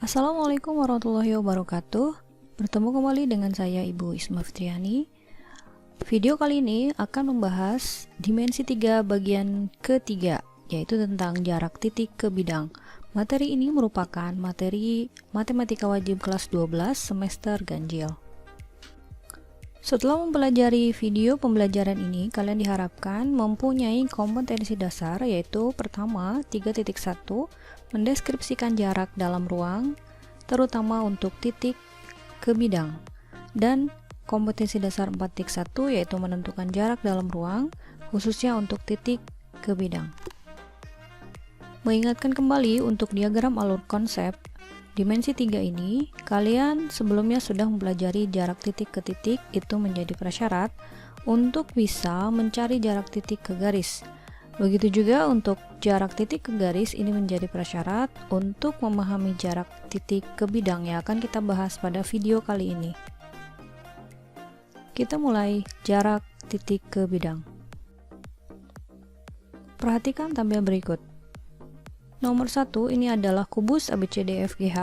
Assalamualaikum warahmatullahi wabarakatuh. Bertemu kembali dengan saya Ibu Isma Fitriani. Video kali ini akan membahas dimensi 3 bagian ketiga, yaitu tentang jarak titik ke bidang. Materi ini merupakan materi matematika wajib kelas 12 semester ganjil. Setelah mempelajari video pembelajaran ini, kalian diharapkan mempunyai kompetensi dasar, yaitu pertama 3.1 mendeskripsikan jarak dalam ruang, terutama untuk titik ke bidang, dan kompetensi dasar 4.1 yaitu menentukan jarak dalam ruang, khususnya untuk titik ke bidang. Mengingatkan kembali untuk diagram alur konsep dimensi 3 ini, kalian sebelumnya sudah mempelajari jarak titik ke titik, itu menjadi prasyarat untuk bisa mencari jarak titik ke garis. Begitu juga untuk jarak titik ke garis, ini menjadi prasyarat untuk memahami jarak titik ke bidang yang akan kita bahas pada video kali ini. Kita mulai jarak titik ke bidang. Perhatikan tampil berikut. Nomor 1 ini adalah kubus ABCDEFGH.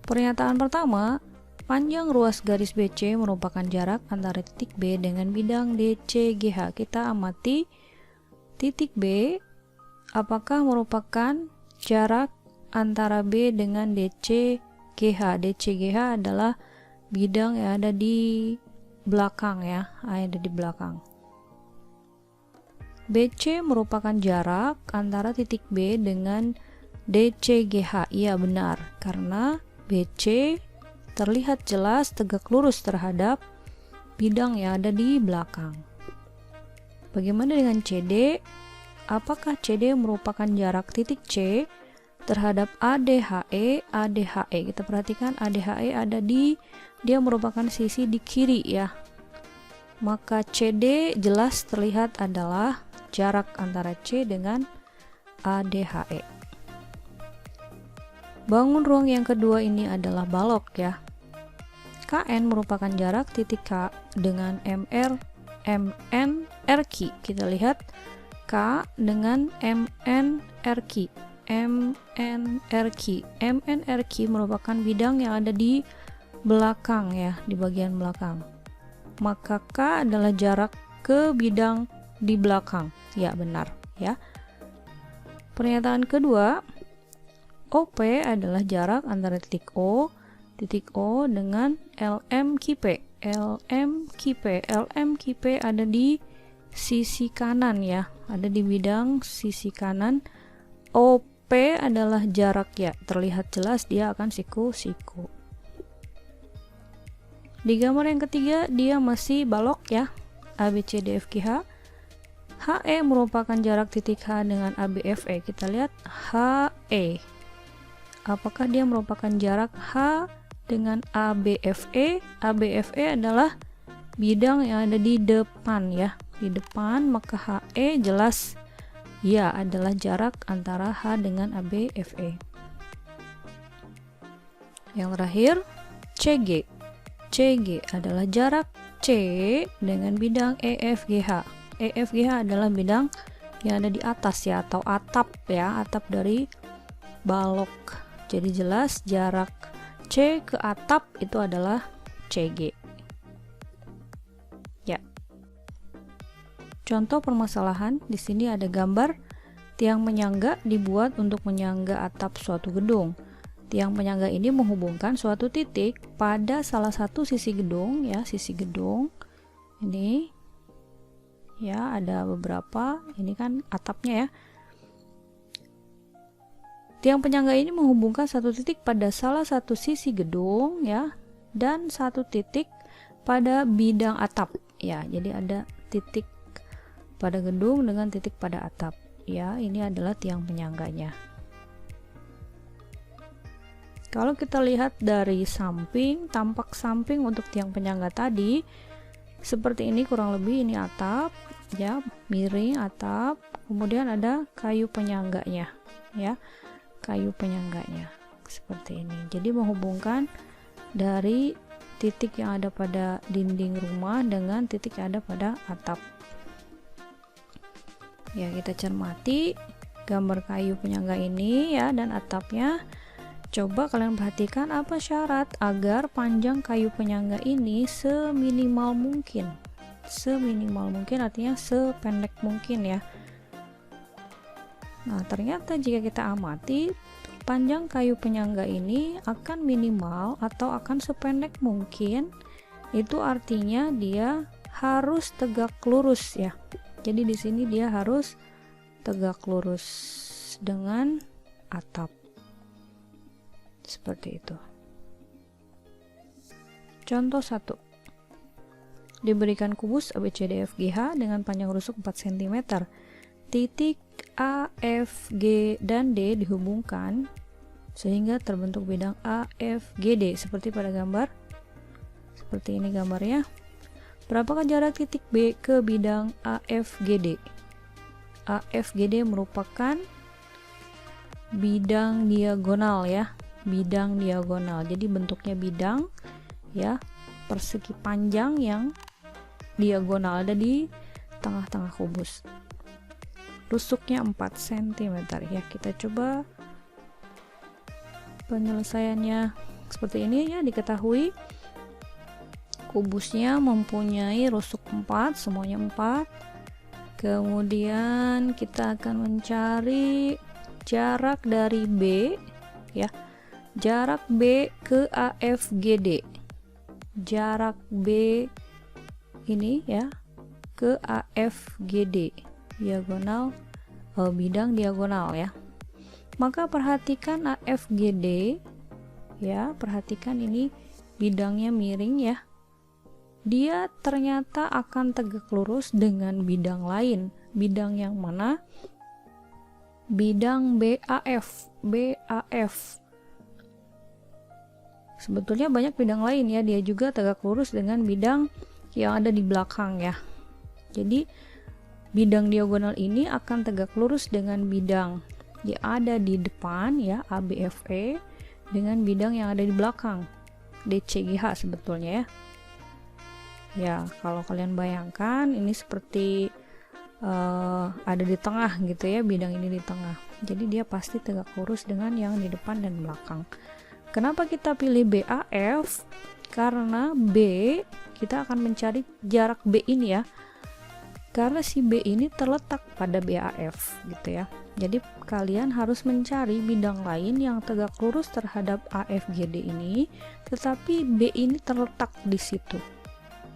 Pernyataan pertama, panjang ruas garis BC merupakan jarak antara titik B dengan bidang DCGH. Kita amati titik B, apakah merupakan jarak antara B dengan DCGH. DCGH adalah bidang yang ada di belakang ya, ada di belakang. BC merupakan jarak antara titik B dengan DCGH. Iya benar, karena BC terlihat jelas tegak lurus terhadap bidang yang ada di belakang. Bagaimana dengan CD? Apakah CD merupakan jarak titik C terhadap ADHE? ADHE, kita perhatikan ADHE dia merupakan sisi di kiri ya. Maka CD jelas terlihat adalah jarak antara C dengan ADHE. Bangun ruang yang kedua ini adalah balok ya. KN merupakan jarak titik K dengan MNRQ. Kita lihat K dengan MNRQ. MNRQ merupakan bidang yang ada di belakang ya, di bagian belakang. Maka K adalah jarak ke bidang di belakang. Ya, benar ya. Pernyataan kedua, OP adalah jarak antara titik O dengan LMQP. LMQP ada di sisi kanan ya, ada di bidang sisi kanan. OP adalah jarak ya, terlihat jelas dia akan siku-siku. Di gambar yang ketiga dia masih balok ya, ABCDEFGH. HE merupakan jarak titik H dengan ABFE. Kita lihat HE. Apakah dia merupakan jarak H dengan ABFE? ABFE adalah bidang yang ada di depan ya, di depan, maka HE jelas ya adalah jarak antara H dengan ABFE. Yang terakhir CG. CG adalah jarak C dengan bidang EFGH. EFGH adalah bidang yang ada di atas ya, atau atap ya, atap dari balok. Jadi jelas jarak C ke atap itu adalah CG. Ya. Contoh permasalahan, di sini ada gambar tiang penyangga dibuat untuk menyangga atap suatu gedung. Tiang penyangga ini menghubungkan suatu titik pada salah satu sisi gedung ya, sisi gedung. Ini ya, ada beberapa, ini kan atapnya ya. Tiang penyangga ini menghubungkan satu titik pada salah satu sisi gedung ya, dan satu titik pada bidang atap ya. Jadi ada titik pada gedung dengan titik pada atap ya. Ini adalah tiang penyangganya. Kalau kita lihat dari samping, tampak samping untuk tiang penyangga tadi seperti ini, kurang lebih ini atap ya, miring atap, kemudian ada kayu penyangganya ya, kayu penyangganya seperti ini. Jadi menghubungkan dari titik yang ada pada dinding rumah dengan titik yang ada pada atap. Ya, kita cermati gambar kayu penyangga ini ya, dan atapnya. Coba kalian perhatikan apa syarat agar panjang kayu penyangga ini seminimal mungkin. Seminimal mungkin artinya sependek mungkin ya. Nah, ternyata jika kita amati, panjang kayu penyangga ini akan minimal atau akan sependek mungkin. Itu artinya dia harus tegak lurus ya. Jadi di sini dia harus tegak lurus dengan atap. Seperti itu. Contoh 1. Diberikan kubus ABCDFGH dengan panjang rusuk 4 cm. Titik A, F, G, dan D dihubungkan sehingga terbentuk bidang AFGD seperti pada gambar. Seperti ini gambarnya. Berapakah jarak titik B ke bidang AFGD? AFGD merupakan bidang diagonal ya. Bidang diagonal, jadi bentuknya bidang ya, persegi panjang yang diagonal ada di tengah-tengah kubus. Rusuknya 4 cm ya. Kita coba penyelesaiannya seperti ini ya. Diketahui kubusnya mempunyai rusuk 4, semuanya 4. Kemudian kita akan mencari jarak dari B ya. Jarak B ke AFGD. Jarak B ini ya ke AFGD. Diagonal, bidang diagonal ya. Maka perhatikan AFGD ya, perhatikan ini bidangnya miring ya. Dia ternyata akan tegak lurus dengan bidang lain. Bidang yang mana? Bidang BAF. BAF. Sebetulnya banyak bidang lain ya, dia juga tegak lurus dengan bidang yang ada di belakang ya. Jadi bidang diagonal ini akan tegak lurus dengan bidang yang ada di depan ya, ABFE, dengan bidang yang ada di belakang, DCGH sebetulnya ya. Ya, kalau kalian bayangkan ini seperti ada di tengah gitu ya, bidang ini di tengah. Jadi dia pasti tegak lurus dengan yang di depan dan belakang. Kenapa kita pilih BAF? Karena B, kita akan mencari jarak B ini ya. Karena si B ini terletak pada BAF gitu ya. Jadi kalian harus mencari bidang lain yang tegak lurus terhadap AFGD ini, tetapi B ini terletak di situ.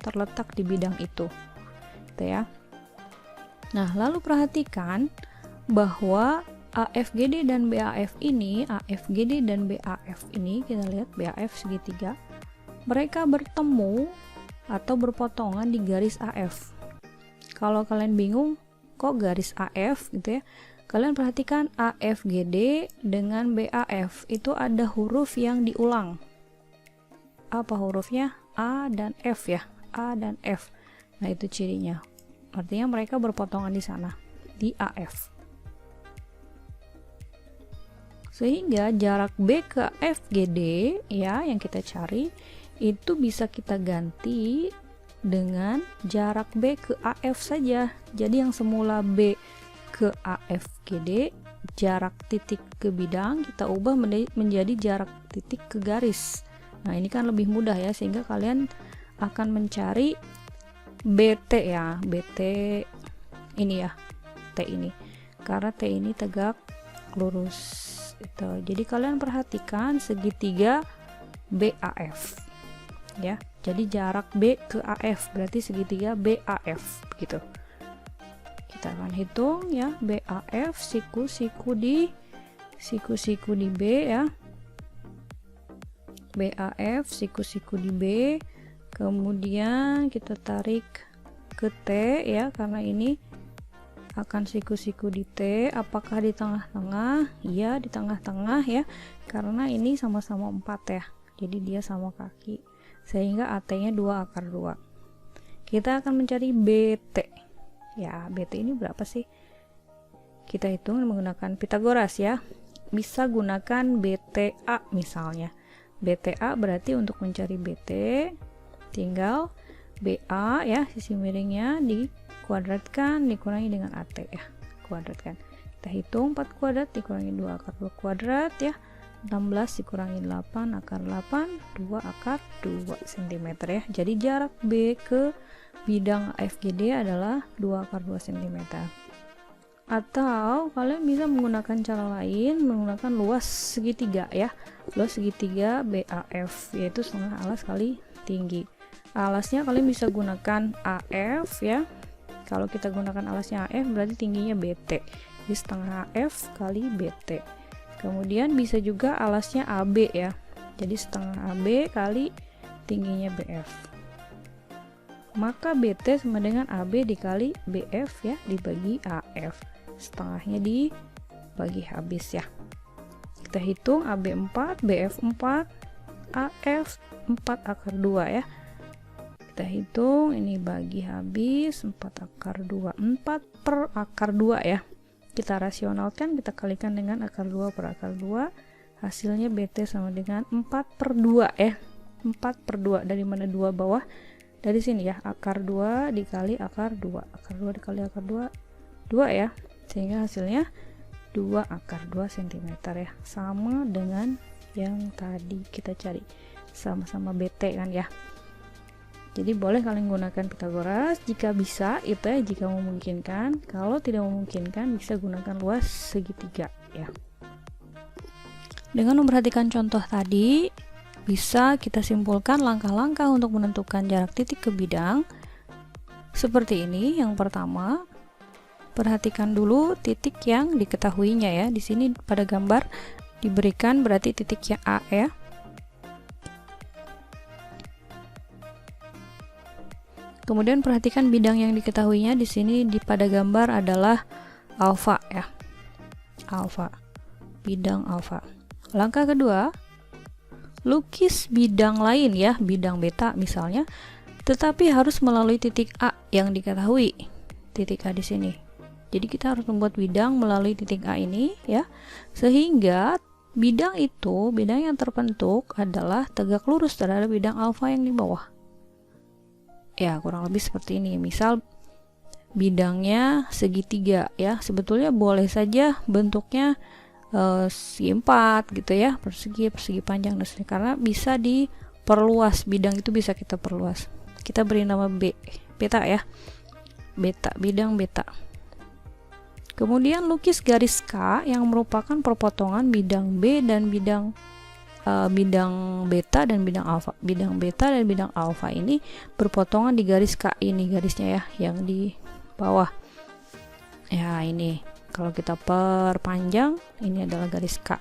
Terletak di bidang itu. Gitu ya. Nah, lalu perhatikan bahwa AFGD dan BAF ini, AFGD dan BAF ini, kita lihat BAF segitiga, mereka bertemu atau berpotongan di garis AF. Kalau kalian bingung, kok garis AF gitu ya, kalian perhatikan AFGD dengan BAF itu ada huruf yang diulang. Apa hurufnya? A dan F ya, A dan F. Nah, itu cirinya. Artinya mereka berpotongan di sana, di AF. Sehingga jarak B ke FGD ya yang kita cari itu bisa kita ganti dengan jarak B ke AF saja. Jadi yang semula B ke AFGD, jarak titik ke bidang kita ubah menjadi jarak titik ke garis. Nah, ini kan lebih mudah ya, sehingga kalian akan mencari BT ya, BT ini ya, T ini. Karena T ini tegak lurus. Itu. Jadi kalian perhatikan segitiga BAF ya. Jadi jarak B ke AF berarti segitiga BAF gitu. Kita akan hitung ya, BAF siku-siku di B ya. BAF siku-siku di B. Kemudian kita tarik ke T ya, karena ini akan siku-siku di T. Apakah di tengah-tengah? Iya, di tengah-tengah ya, karena ini sama-sama 4 ya, jadi dia sama kaki, sehingga AT nya 2 akar 2. Kita akan mencari BT ya. BT ini berapa sih? Kita hitung menggunakan Pitagoras ya. Bisa gunakan BTA misalnya. BTA berarti untuk mencari BT tinggal BA ya, sisi miringnya dikuadratkan dikurangi dengan AT ya, kuadratkan. Kita hitung 4 kuadrat dikurangi 2 akar 2 kuadrat ya, 16 dikurangi 8 akar 8, 2 akar 2 cm ya. Jadi jarak B ke bidang FGD adalah 2 akar 2 cm. Atau kalian bisa menggunakan cara lain, menggunakan luas segitiga ya. Luas segitiga BAF, yaitu setengah alas kali tinggi. Alasnya kalian bisa gunakan AF ya. Kalau kita gunakan alasnya AF berarti tingginya BT. Jadi setengah AF kali BT. Kemudian bisa juga alasnya AB ya. Jadi setengah AB kali tingginya BF. Maka BT sama dengan AB dikali BF ya, dibagi AF. Setengahnya dibagi habis ya. Kita hitung AB 4, BF 4, AF 4 akar 2 ya. Kita hitung ini bagi habis 4 akar 2, 4 per akar 2 ya. Kita rasionalkan, kita kalikan dengan akar 2 per akar 2, hasilnya BT sama dengan 4 per 2 ya. 4 per 2, dari mana 2 bawah? Dari sini ya, akar 2 dikali akar 2, akar 2 dikali akar 2, 2 ya, sehingga hasilnya 2 akar 2 cm ya, sama dengan yang tadi kita cari, sama-sama BT kan ya. Jadi boleh kalian gunakan Pitagoras jika bisa itu ya, jika memungkinkan. Kalau tidak memungkinkan bisa gunakan luas segitiga ya. Dengan memperhatikan contoh tadi, bisa kita simpulkan langkah-langkah untuk menentukan jarak titik ke bidang seperti ini. Yang pertama, perhatikan dulu titik yang diketahuinya ya. Di sini pada gambar diberikan berarti titiknya A ya. Kemudian perhatikan bidang yang diketahuinya. Di sini pada gambar adalah alfa ya. Alfa. Bidang alfa. Langkah kedua, lukis bidang lain ya, bidang beta misalnya, tetapi harus melalui titik A yang diketahui. Titik A di sini. Jadi kita harus membuat bidang melalui titik A ini ya, sehingga bidang itu, bidang yang terbentuk adalah tegak lurus terhadap bidang alfa yang di bawah. Ya, kurang lebih seperti ini. Misal bidangnya segitiga ya, sebetulnya boleh saja bentuknya segi 4 gitu ya, persegi panjang dan sebagainya, karena bisa diperluas, bidang itu bisa kita perluas. Kita beri nama beta ya, beta, bidang beta. Kemudian lukis garis K yang merupakan perpotongan bidang B dan bidang beta dan bidang alfa. Bidang beta dan bidang alfa ini berpotongan di garis K ini, garisnya ya, yang di bawah ya. Ini kalau kita perpanjang, ini adalah garis K.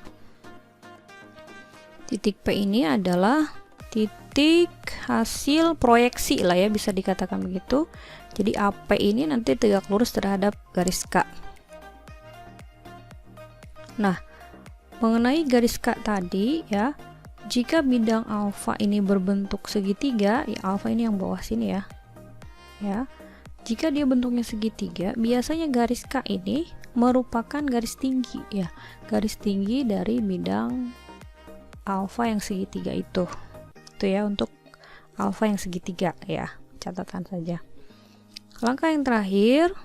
Titik P ini adalah titik hasil proyeksi lah ya, bisa dikatakan begitu. Jadi AP ini nanti tegak lurus terhadap garis K. Nah, mengenai garis K tadi ya, jika bidang alfa ini berbentuk segitiga, ya alfa ini yang bawah sini ya. Ya. Jika dia bentuknya segitiga, biasanya garis K ini merupakan garis tinggi ya. Garis tinggi dari bidang alfa yang segitiga itu. Itu ya untuk alfa yang segitiga ya. Catatan saja. Langkah yang terakhir,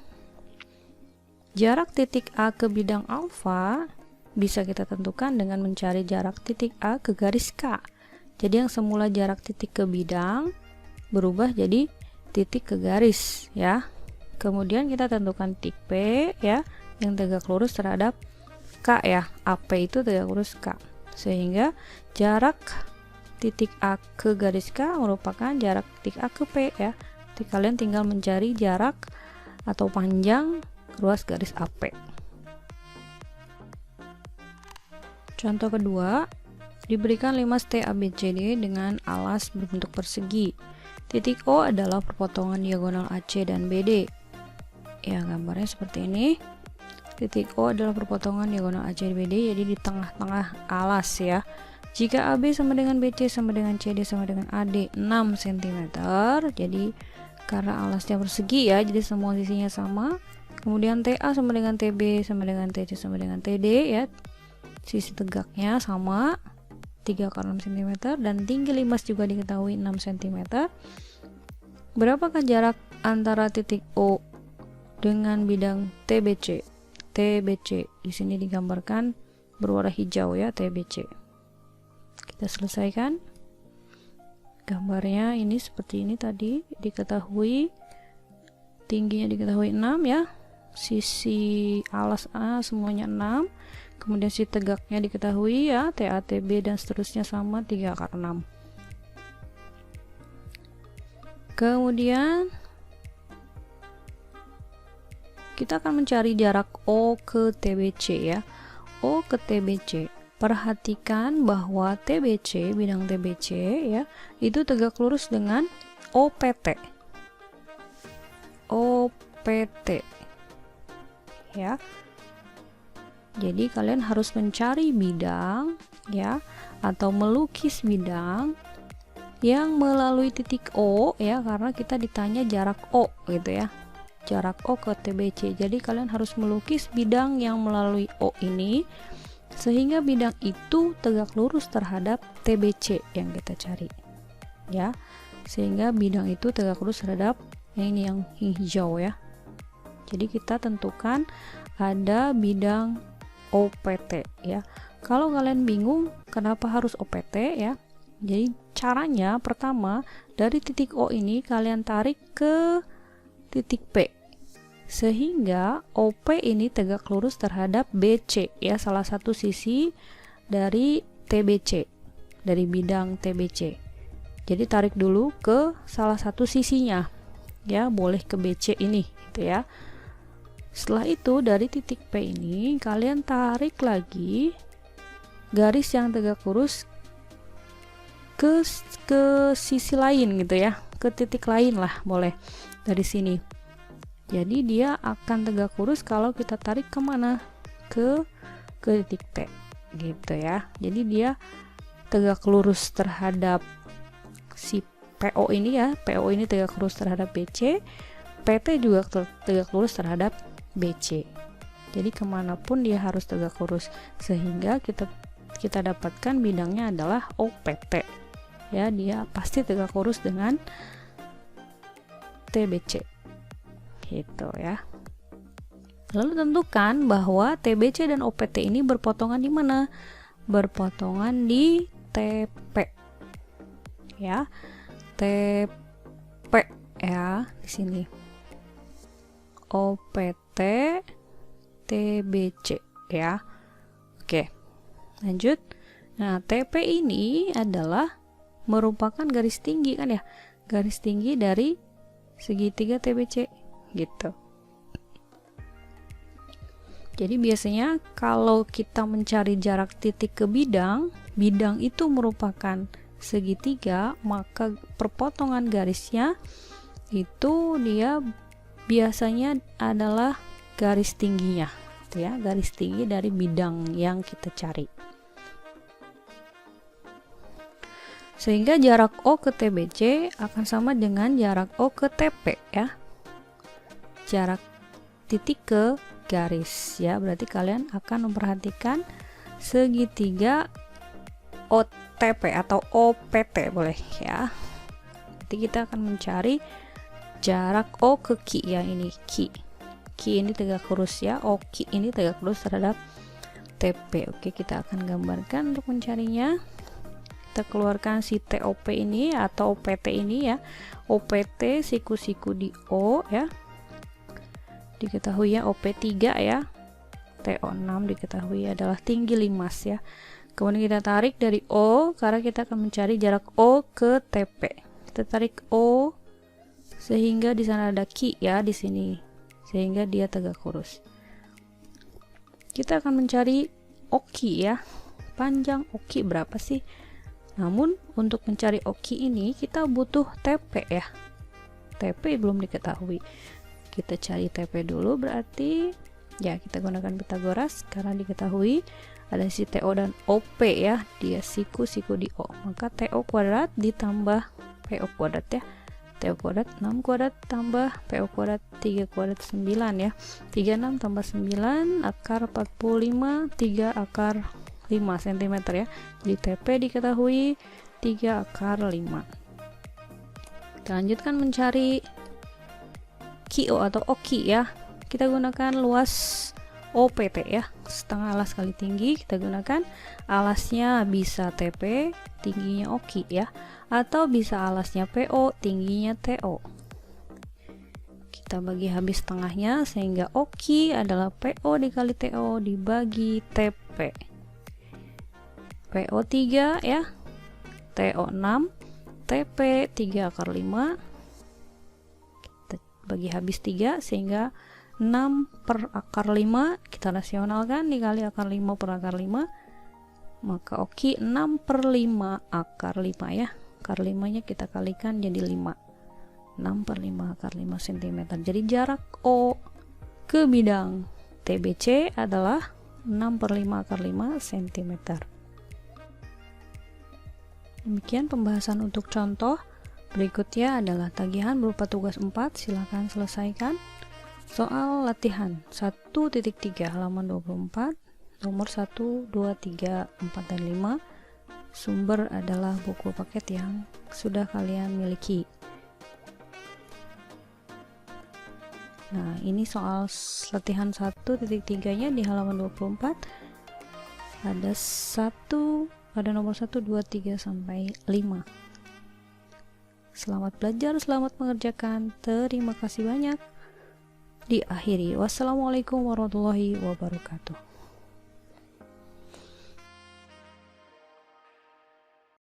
jarak titik A ke bidang alfa bisa kita tentukan dengan mencari jarak titik A ke garis K. Jadi yang semula jarak titik ke bidang berubah jadi titik ke garis ya. Kemudian kita tentukan titik P ya, yang tegak lurus terhadap K ya. AP itu tegak lurus K. Sehingga jarak titik A ke garis K merupakan jarak titik A ke P ya. Jadi kalian tinggal mencari jarak atau panjang ruas garis AP. Contoh kedua, diberikan 5 stek ABCD dengan alas berbentuk persegi. Titik O adalah perpotongan diagonal AC dan BD. Ya, gambarnya seperti ini. Titik O adalah perpotongan diagonal AC dan BD, jadi di tengah-tengah alas ya. Jika AB sama dengan BC sama dengan CD sama dengan AD 6 cm, jadi karena alasnya persegi ya, jadi semua sisinya sama. Kemudian TA sama dengan TB sama dengan TC sama dengan TD ya. Sisi tegaknya sama 3 akar 6 cm dan tinggi limas juga diketahui 6 cm. Berapakah jarak antara titik O dengan bidang TBC? TBC di sini digambarkan berwarna hijau ya, TBC. Kita selesaikan. Gambarnya ini seperti ini tadi, diketahui tingginya diketahui 6 ya. Sisi alas A semuanya 6. Kemudian si tegaknya diketahui ya, TATB dan seterusnya sama 3 akar 6. Kemudian kita akan mencari jarak O ke TBC ya. O ke TBC. Perhatikan bahwa TBC, bidang TBC ya, itu tegak lurus dengan OPT. OPT. Ya. Jadi kalian harus mencari bidang ya, atau melukis bidang yang melalui titik O ya, karena kita ditanya jarak O gitu ya. Jarak O ke TBC. Jadi kalian harus melukis bidang yang melalui O ini sehingga bidang itu tegak lurus terhadap TBC yang kita cari ya, sehingga bidang itu tegak lurus terhadap ini yang hijau ya. Jadi kita tentukan ada bidang OPT ya. Kalau kalian bingung kenapa harus OPT ya, jadi caranya pertama dari titik O ini kalian tarik ke titik P sehingga OP ini tegak lurus terhadap BC ya, salah satu sisi dari TBC, dari bidang TBC. Jadi tarik dulu ke salah satu sisinya ya, boleh ke BC ini gitu ya. Setelah itu dari titik P ini kalian tarik lagi garis yang tegak lurus ke sisi lain gitu ya, ke titik lain lah boleh dari sini. Jadi dia akan tegak lurus kalau kita tarik kemana? Ke titik T gitu ya. Jadi dia tegak lurus terhadap si PO ini ya. PO ini tegak lurus terhadap BC. PT juga tegak lurus terhadap BC. Jadi kemanapun dia harus tegak lurus, sehingga kita dapatkan bidangnya adalah OPT ya. Dia pasti tegak lurus dengan TBC gitu ya. Lalu tentukan bahwa TBC dan OPT ini berpotongan di mana? Berpotongan di TP ya. TP ya di sini. OPT TBC ya. Oke. Lanjut. Nah, TP ini adalah merupakan garis tinggi kan ya. Garis tinggi dari segitiga TBC gitu. Jadi biasanya kalau kita mencari jarak titik ke bidang, bidang itu merupakan segitiga, maka perpotongan garisnya itu dia biasanya adalah garis tingginya gitu ya, garis tinggi dari bidang yang kita cari. Sehingga jarak O ke TBC akan sama dengan jarak O ke TP ya. Jarak titik ke garis ya, berarti kalian akan memperhatikan segitiga OTP atau OPT boleh ya. Nanti kita akan mencari jarak O ke Q ya, ini Q ini tegak lurus ya, OQ ini tegak lurus terhadap TP. Oke, kita akan gambarkan untuk mencarinya. Kita keluarkan si TOP ini atau OPT ini ya. OPT siku-siku di O ya, diketahui ya. OP3 ya, TO6 diketahui adalah tinggi limas ya. Kemudian kita tarik dari O karena kita akan mencari jarak O ke TP. Kita tarik O sehingga di sana ada Q ya di sini, sehingga dia tegak lurus. Kita akan mencari OQ ya. Panjang OQ berapa sih? Namun untuk mencari OQ ini kita butuh TP ya. TP belum diketahui. Kita cari TP dulu, berarti ya kita gunakan Pitagoras karena diketahui ada si TO dan OP ya, dia siku-siku di O, maka TO kuadrat ditambah PO kuadrat ya. TO kuadrat 6 kuadrat tambah PO kuadrat 3 kuadrat 9 ya. 36 tambah 9 akar 45, 3 akar 5 cm ya. Jadi TP diketahui 3 akar 5. Kita lanjutkan mencari QO atau OQ ya. Kita gunakan luas OPT ya, setengah alas kali tinggi. Kita gunakan alasnya bisa TP, tingginya OKI ya, atau bisa alasnya PO, tingginya TO. Kita bagi habis tengahnya sehingga OKI adalah PO dikali TO dibagi TP. PO 3 ya, TO 6, TP 3 akar 5. Kita bagi habis 3 sehingga 6 per akar 5 kita rasionalkan dikali akar 5 per akar 5, maka OKI 6 per 5 akar 5 ya. Akar 5 nya kita kalikan jadi 5, 6 per 5 akar 5 cm. Jadi jarak O ke bidang TBC adalah 6 per 5 akar 5 cm. Demikian pembahasan untuk contoh. Berikutnya adalah tagihan berupa tugas 4, silakan selesaikan. Soal latihan 1.3 halaman 24, nomor 1, 2, 3, 4, dan 5. Sumber adalah buku paket yang sudah kalian miliki. Nah, ini soal latihan 1.3 nya di halaman 24. Ada nomor 1, 2, 3, sampai 5. Selamat belajar, selamat mengerjakan. Terima kasih banyak. Diakhiri. Wassalamualaikum warahmatullahi wabarakatuh.